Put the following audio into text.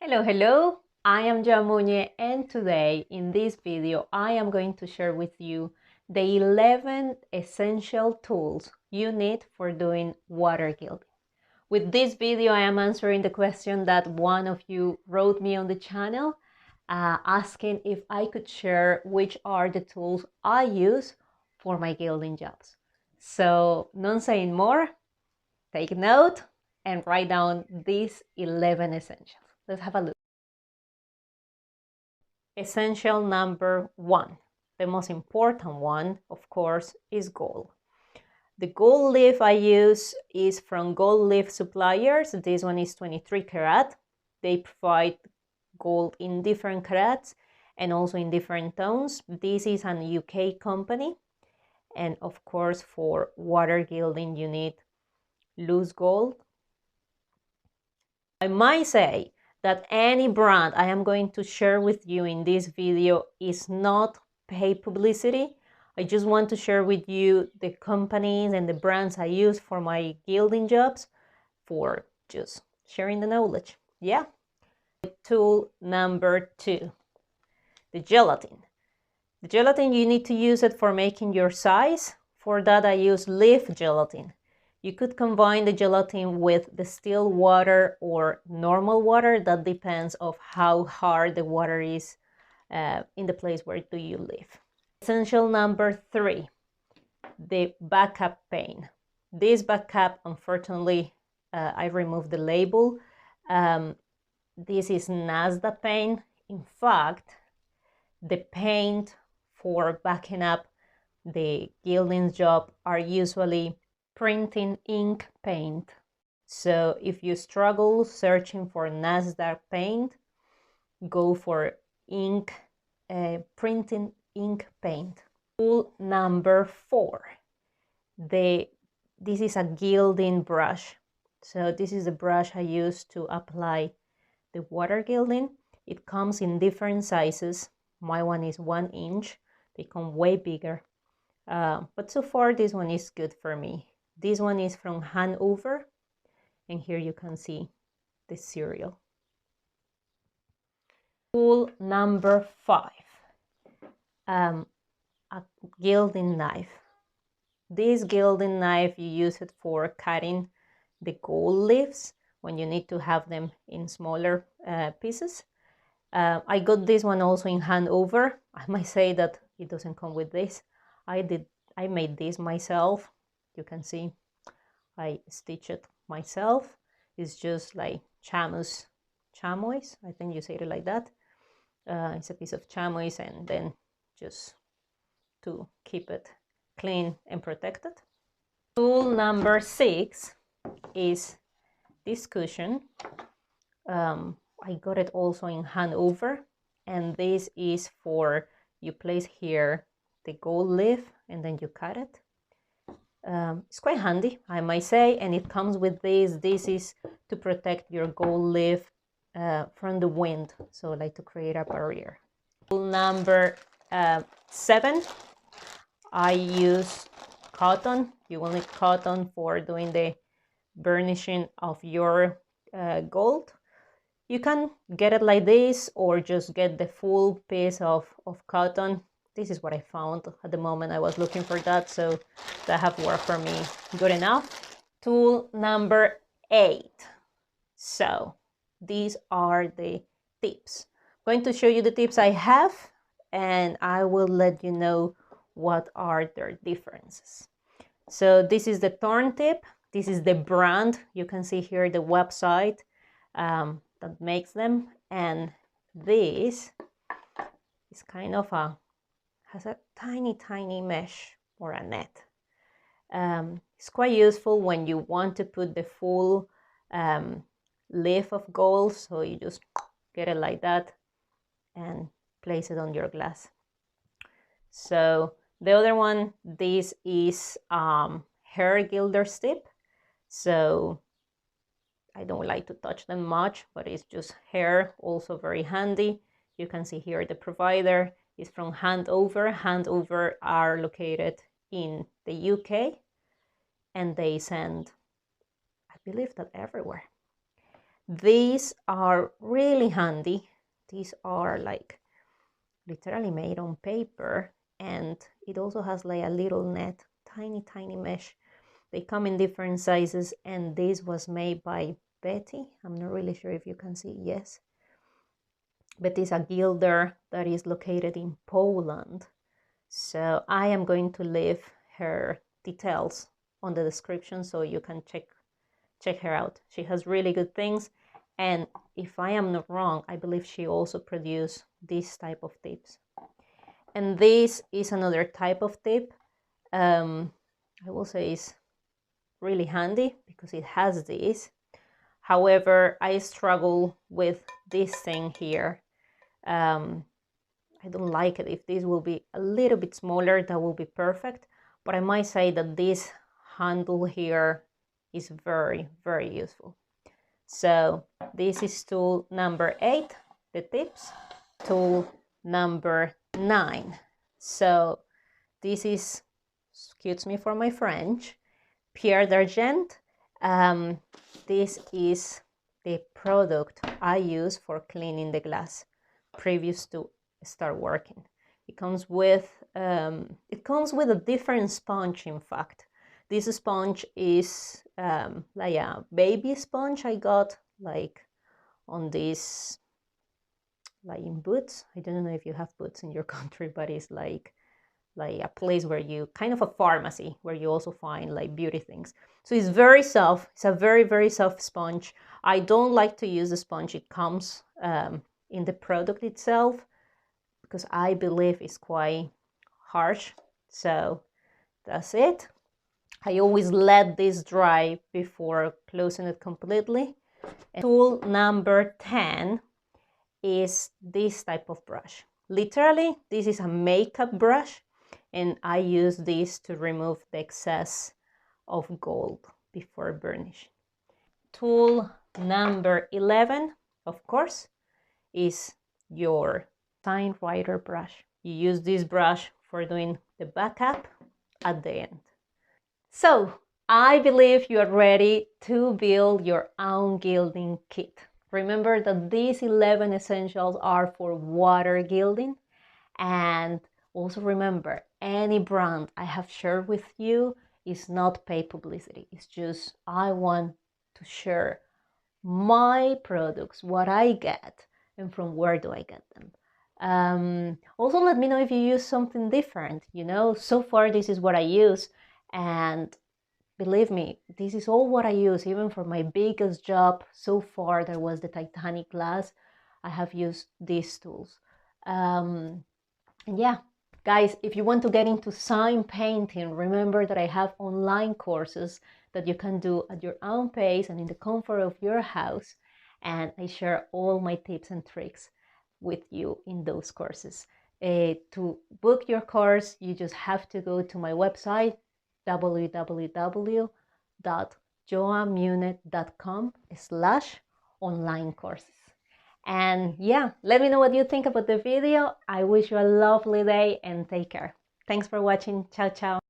Hello, I am Joha Muñe, and today in this video I am going to share with you the 11 essential tools you need for doing water gilding. With this video I am answering the question that one of you wrote me on the channel asking if I could share which are the tools I use for my gilding jobs. So, non saying more, take note and write down these 11 essentials. Let's have a look. Essential number 1, the most important one, of course, is gold. The gold leaf I use is from Gold Leaf Suppliers. This one is 23 karat. They provide gold in different carats and also in different tones. This is an UK company. And of course, for water gilding, you need loose gold. I might say that any brand I am going to share with you in this video is not paid publicity. I just want to share with you the companies and the brands I use for my gilding jobs, for just sharing the knowledge. Yeah. Tool number 2, the gelatin. The gelatin, you need to use it for making your size. For that I use leaf gelatin. You could combine the gelatin with distilled water or normal water. That depends of how hard the water is in the place where do you live. Essential number 3, the backup paint. This backup, unfortunately, I removed the label. This is Nasda paint. In fact, the paint for backing up the gilding job are usually printing ink paint. So if you struggle searching for Nasdaq paint, go for ink, printing ink paint. Tool number 4, this is a gilding brush. So this is the brush I use to apply the water gilding. It comes in different sizes. My one is 1 inch. They come way bigger. But so far this one is good for me. This one is from Hanover, and here you can see the serial. Tool number 5, a gilding knife. This gilding knife, you use it for cutting the gold leaves when you need to have them in smaller pieces. I got this one also in Hanover. I might say that it doesn't come with this. I made this myself. You can see I stitched it myself. It's just like chamois, I think you say it like that. It's a piece of chamois, and then just to keep it clean and protected. Tool number 6 is this cushion. I got it also in Hanover, and this is for, you place here the gold leaf and then you cut it. It's quite handy, I might say, and it comes with this. This is to protect your gold leaf from the wind, so like to create a barrier. Tool number 7, I use cotton. You will need cotton for doing the burnishing of your gold. You can get it like this or just get the full piece of cotton. This is what I found at the moment. I was looking for that, so that have worked for me good enough. Tool number 8. So these are the tips. I'm going to show you the tips I have, and I will let you know what are their differences. So this is the torn tip. This is the brand. You can see here the website that makes them, and this is kind of has a tiny mesh or a net. It's quite useful when you want to put the full leaf of gold, so you just get it like that and place it on your glass. So the other one, this is hair gilder's tip. So I don't like to touch them much, but it's just hair, also very handy. You can see here the provider is from Hanover. Hanover are located in the UK, and they send, I believe that everywhere. These are really handy. These are like literally made on paper, and it also has like a little net, tiny mesh. They come in different sizes, and this was made by Bety. I'm not really sure if you can see, yes. Bety is a gilder that is located in Poland. So I am going to leave her details on the description so you can check her out. She has really good things, and if I am not wrong, I believe she also produced this type of tips. And this is another type of tip. I will say is really handy because it has this. However, I struggle with this thing here. I don't like it. If this will be a little bit smaller, that will be perfect. But I might say that this handle here is very useful. So this is tool number 8, the tips. Tool number 9. So this is, excuse me for my French, Pierre d'Argent. This is the product I use for cleaning the glass previous to start working. It comes with a different sponge. In fact, this sponge is like a baby sponge I got like on this, like in Boots. I don't know if you have Boots in your country, but it's like a place where you, kind of a pharmacy where you also find like beauty things. So it's very soft. It's a very soft sponge. I don't like to use the sponge it comes in the product itself because I believe it's quite harsh. So that's it. I always let this dry before closing it completely. And tool number 10 is this type of brush. Literally, this is a makeup brush, and I use this to remove the excess of gold before burnishing. Tool number 11, of course, is your sign writer brush. You use this brush for doing the backup at the end. So I believe you are ready to build your own gilding kit. Remember that these 11 essentials are for water gilding, and also remember, any brand I have shared with you is not paid publicity. It's just I want to share my products, what I get, and from where do I get them. Also, let me know if you use something different. You know, so far this is what I use, and believe me, this is all what I use. Even for my biggest job so far, that was the Titanic glass, I have used these tools. And yeah, guys, if you want to get into sign painting, remember that I have online courses that you can do at your own pace and in the comfort of your house. And I share all my tips and tricks with you in those courses. To book your course, you just have to go to my website, www.johamuñe.com/online courses. And yeah, let me know what you think about the video. I wish you a lovely day and take care. Thanks for watching. Ciao, ciao.